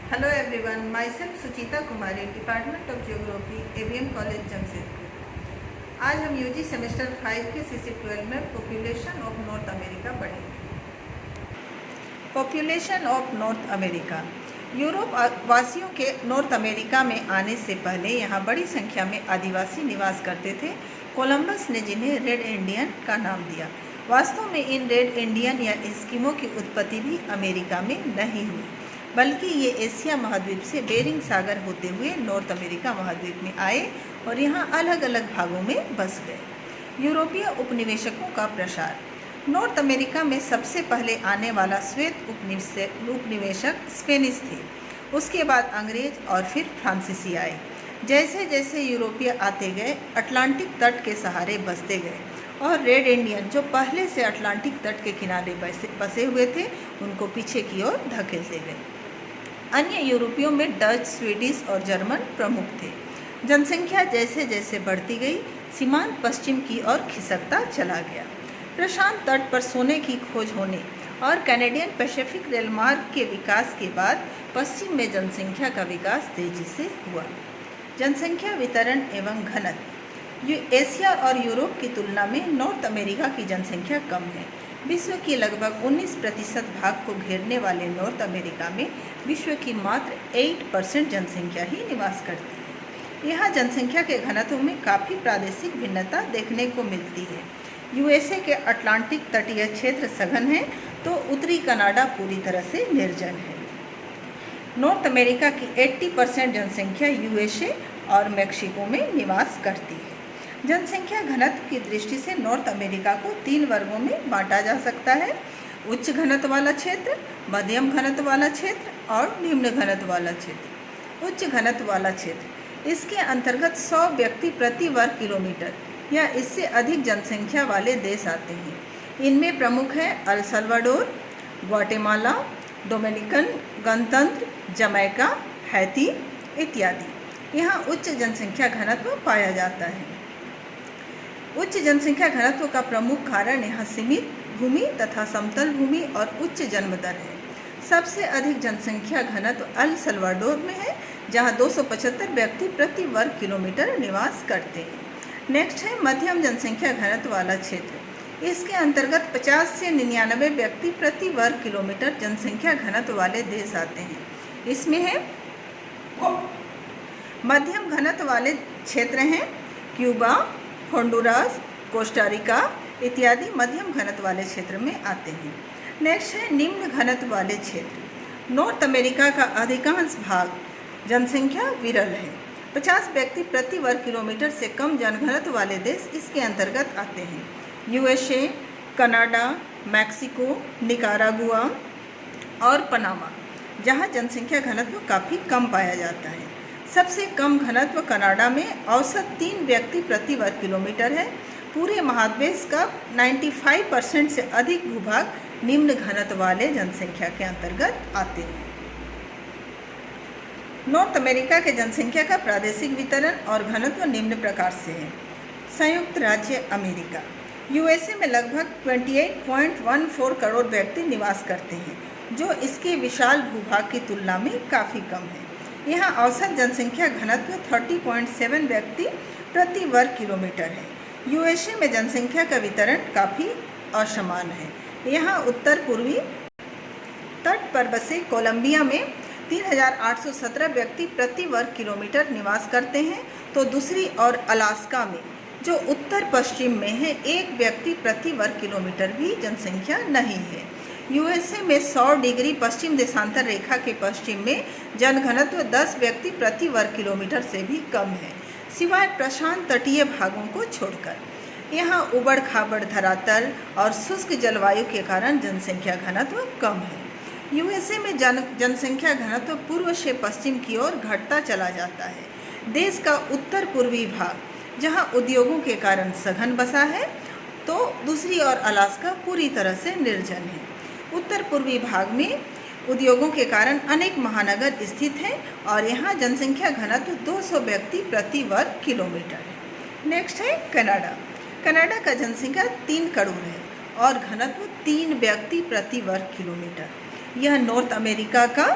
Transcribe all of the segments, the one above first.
Hello everyone, myself Suchita Kumari, department of geography, AVM college Jamshedpur. आज हम UG semester 5 के CC12 में पॉपुलेशन ऑफ नॉर्थ अमेरिका पढ़ेंगे। Population of North America. Europe वासियों के नॉर्थ अमेरिका में आने से पहले यहाँ बड़ी संख्या में आदिवासी निवास करते थे। कोलंबस ने जिन्हें रेड इंडियन का नाम दिया। वास्तव में इन रेड इंडियन या एस्किमो की उत्पत्ति भी अमेरिका में नहीं हुई, बल्कि ये एशिया महाद्वीप से बेरिंग सागर होते हुए नॉर्थ अमेरिका महाद्वीप में आए और यहाँ अलग अलग भागों में बस गए। यूरोपीय उपनिवेशकों का प्रसार। नॉर्थ अमेरिका में सबसे पहले आने वाला श्वेत उपनिवेशक स्पेनिश थे। उसके बाद अंग्रेज और फिर फ्रांसीसी आए। जैसे जैसे यूरोपीय आते गए, अटलांटिक तट के सहारे बसते गए और रेड इंडियन जो पहले से अटलांटिक तट के किनारे बसे हुए थे, उनको पीछे की ओर धकेलते गए। अन्य यूरोपियों में डच, स्वीडिश और जर्मन प्रमुख थे। जनसंख्या जैसे जैसे बढ़ती गई, सीमांत पश्चिम की ओर खिसकता चला गया। प्रशांत तट पर सोने की खोज होने और कैनेडियन पैसिफिक रेलमार्ग के विकास के बाद पश्चिम में जनसंख्या का विकास तेजी से हुआ। जनसंख्या वितरण एवं घनत्व। एशिया और यूरोप की तुलना में नॉर्थ अमेरिका की जनसंख्या कम है। विश्व की लगभग 19% भाग को घेरने वाले नॉर्थ अमेरिका में विश्व की मात्र 8% जनसंख्या ही निवास करती है। यहाँ जनसंख्या के घनत्व में काफ़ी प्रादेशिक भिन्नता देखने को मिलती है। यूएसए के अटलांटिक तटीय क्षेत्र सघन है, तो उत्तरी कनाडा पूरी तरह से निर्जन है। नॉर्थ अमेरिका की 80% जनसंख्या यूएसए और मेक्सिको में निवास करती है। जनसंख्या घनत्व की दृष्टि से नॉर्थ अमेरिका को 3 वर्गों में बांटा जा सकता है: उच्च घनत्व वाला क्षेत्र, मध्यम घनत्व वाला क्षेत्र और निम्न घनत्व वाला क्षेत्र। उच्च घनत्व वाला क्षेत्र, इसके अंतर्गत 100 व्यक्ति प्रति वर्ग किलोमीटर या इससे अधिक जनसंख्या वाले देश आते हैं। इनमें प्रमुख है अल सल्वाडोर, ग्वाटेमाला, डोमिनिकन गणतंत्र, जमैका, हैती इत्यादि। यहाँ उच्च जनसंख्या घनत्व पाया जाता है। उच्च जनसंख्या घनत्व का प्रमुख कारण यहाँ सीमित भूमि तथा समतल भूमि और उच्च जन्म दर है। सबसे अधिक जनसंख्या घनत्व अल सल्वाडोर में है, जहाँ 275 व्यक्ति प्रति वर्ग किलोमीटर निवास करते हैं। नेक्स्ट है मध्यम जनसंख्या घनत्व वाला क्षेत्र। इसके अंतर्गत 50 से 99 व्यक्ति प्रति वर्ग किलोमीटर जनसंख्या घनत्व वाले देश आते हैं। इसमें है मध्यम घनत्व वाले क्षेत्र हैं क्यूबा, होंडुरास, कोस्टारिका इत्यादि मध्यम घनत्व वाले क्षेत्र में आते हैं। नेक्स्ट है निम्न घनत्व वाले क्षेत्र। नॉर्थ अमेरिका का अधिकांश भाग जनसंख्या विरल है। 50 व्यक्ति प्रति वर्ग किलोमीटर से कम जनघनत्व वाले देश इसके अंतर्गत आते हैं: यूएसए, कनाडा, मैक्सिको, निकारागुआ और पनामा, जहां जनसंख्या घनत्व काफ़ी कम पाया जाता है। सबसे कम घनत्व कनाडा में औसत 3 व्यक्ति प्रति वर्ग किलोमीटर है। पूरे महाद्वीप का 95% से अधिक भूभाग निम्न घनत्व वाले जनसंख्या के अंतर्गत आते हैं। नॉर्थ अमेरिका के जनसंख्या का प्रादेशिक वितरण और घनत्व निम्न प्रकार से है। संयुक्त राज्य अमेरिका, यूएसए में लगभग 28.14 करोड़ व्यक्ति निवास करते हैं, जो इसके विशाल भूभाग की तुलना में काफ़ी कम है। यहाँ औसत जनसंख्या घनत्व 30.7 व्यक्ति प्रति वर्ग किलोमीटर है। यूएसए में जनसंख्या का वितरण काफ़ी असमान है। यहाँ उत्तर पूर्वी तट पर बसे कोलंबिया में 3817 व्यक्ति प्रति वर्ग किलोमीटर निवास करते हैं, तो दूसरी ओर अलास्का में, जो उत्तर पश्चिम में है, 1 व्यक्ति प्रति वर्ग किलोमीटर भी जनसंख्या नहीं है। यूएसए में 100 डिग्री पश्चिम देशांतर रेखा के पश्चिम में जनघनत्व 10 व्यक्ति प्रति वर्ग किलोमीटर से भी कम है, सिवाय प्रशांत तटीय भागों को छोड़कर। यहाँ उबड़ खाबड़ धरातल और शुष्क जलवायु के कारण जनसंख्या घनत्व कम है। यूएसए में जनसंख्या घनत्व पूर्व से पश्चिम की ओर घटता चला जाता है। देश का उत्तर पूर्वी भाग, जहाँ उद्योगों के कारण सघन बसा है, तो दूसरी ओर अलास्का पूरी तरह से निर्जन है। उत्तर पूर्वी भाग में उद्योगों के कारण अनेक महानगर स्थित हैं और यहाँ जनसंख्या घनत्व 200 व्यक्ति प्रति वर्ग किलोमीटर है। नेक्स्ट है कनाडा। कनाडा का जनसंख्या 3 करोड़ है और घनत्व 3 व्यक्ति प्रति वर्ग किलोमीटर। यह नॉर्थ अमेरिका का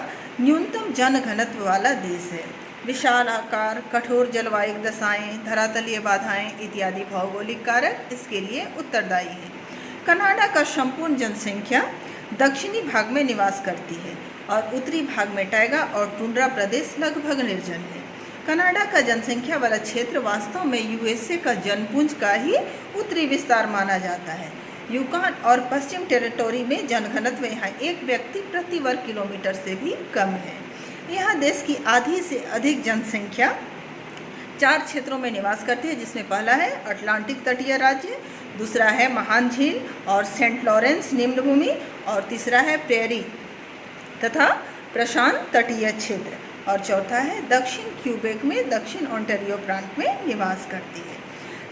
न्यूनतम जन घनत्व वाला देश है। विशाल आकार, कठोर जलवायु दशाएं, धरातलीय बाधाएं इत्यादि भौगोलिक कारक इसके लिए उत्तरदायी हैं। कनाडा का संपूर्ण जनसंख्या दक्षिणी भाग में निवास करती है और उत्तरी भाग में टैगा और टुंड्रा प्रदेश लगभग निर्जन है। कनाडा का जनसंख्या वाला क्षेत्र वास्तव में यूएसए का जनपुंज का ही उत्तरी विस्तार माना जाता है। यूकान और पश्चिम टेरिटोरी में जनघनत्व यहाँ 1 व्यक्ति प्रति वर्ग किलोमीटर से भी कम है। यहाँ देश की आधी से अधिक जनसंख्या 4 क्षेत्रों में निवास करती है, जिसमें पहला है अटलांटिक तटीय राज्य, दूसरा है महान झील और सेंट लॉरेंस निम्न भूमि, और तीसरा है प्रेरी तथा प्रशांत तटीय क्षेत्र, और चौथा है दक्षिण क्यूबेक में दक्षिण ओंटारियो प्रांत में निवास करती है।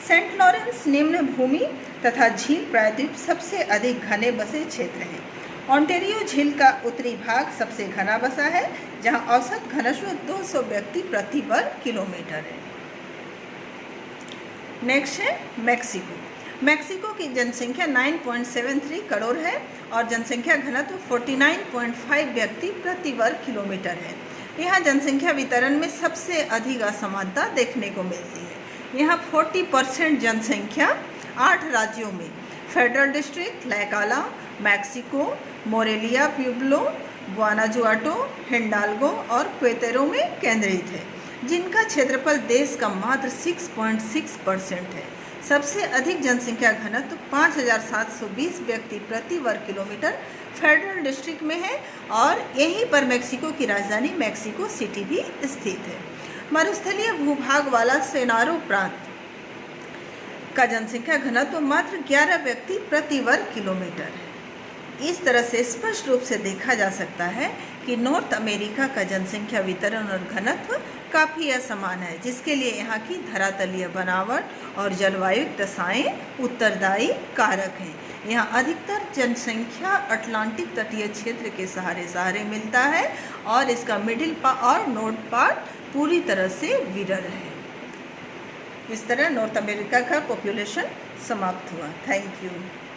सेंट लॉरेंस निम्न भूमि तथा झील प्रायद्वीप सबसे अधिक घने बसे क्षेत्र है। ओंटारियो झील का उत्तरी भाग सबसे घना बसा है, जहां औसत घनत्व 200 व्यक्ति प्रति वर्ग किलोमीटर है। नेक्स्ट है मैक्सिको। मैक्सिको की जनसंख्या 9.73 करोड़ है और जनसंख्या घनत्व 49.5 व्यक्ति प्रति वर्ग किलोमीटर है। यहाँ जनसंख्या वितरण में सबसे अधिक असमानता देखने को मिलती है। यहाँ 40% जनसंख्या 8 राज्यों में federal district Tlaxcala, Mexico, Morelia, Puebla, Guanajuato, Hidalgo और क्वेतेरो में केंद्रित है, जिनका क्षेत्रफल देश का मात्र 6.6% है। सबसे अधिक जनसंख्या घनत्व 5,720 व्यक्ति प्रति वर्ग किलोमीटर फेडरल डिस्ट्रिक्ट में है और यहीं पर मैक्सिको की राजधानी मैक्सिको सिटी भी स्थित है। मरुस्थलीय भूभाग वाला सेनारो प्रांत का जनसंख्या घनत्व मात्र 11 व्यक्ति प्रति वर्ग किलोमीटर है। इस तरह से स्पष्ट रूप से देखा जा सकता है कि नॉर्थ अमेरिका का जनसंख्या वितरण और घनत्व काफ़ी असमान है, जिसके लिए यहाँ की धरातलीय बनावट और जलवायु दशाएं उत्तरदायी कारक हैं। यहाँ अधिकतर जनसंख्या अटलांटिक तटीय क्षेत्र के सहारे मिलता है और इसका मिडिल और नॉर्थ पार्ट पूरी तरह से विरल है। इस तरह नॉर्थ अमेरिका का पॉपुलेशन समाप्त हुआ। Thank you.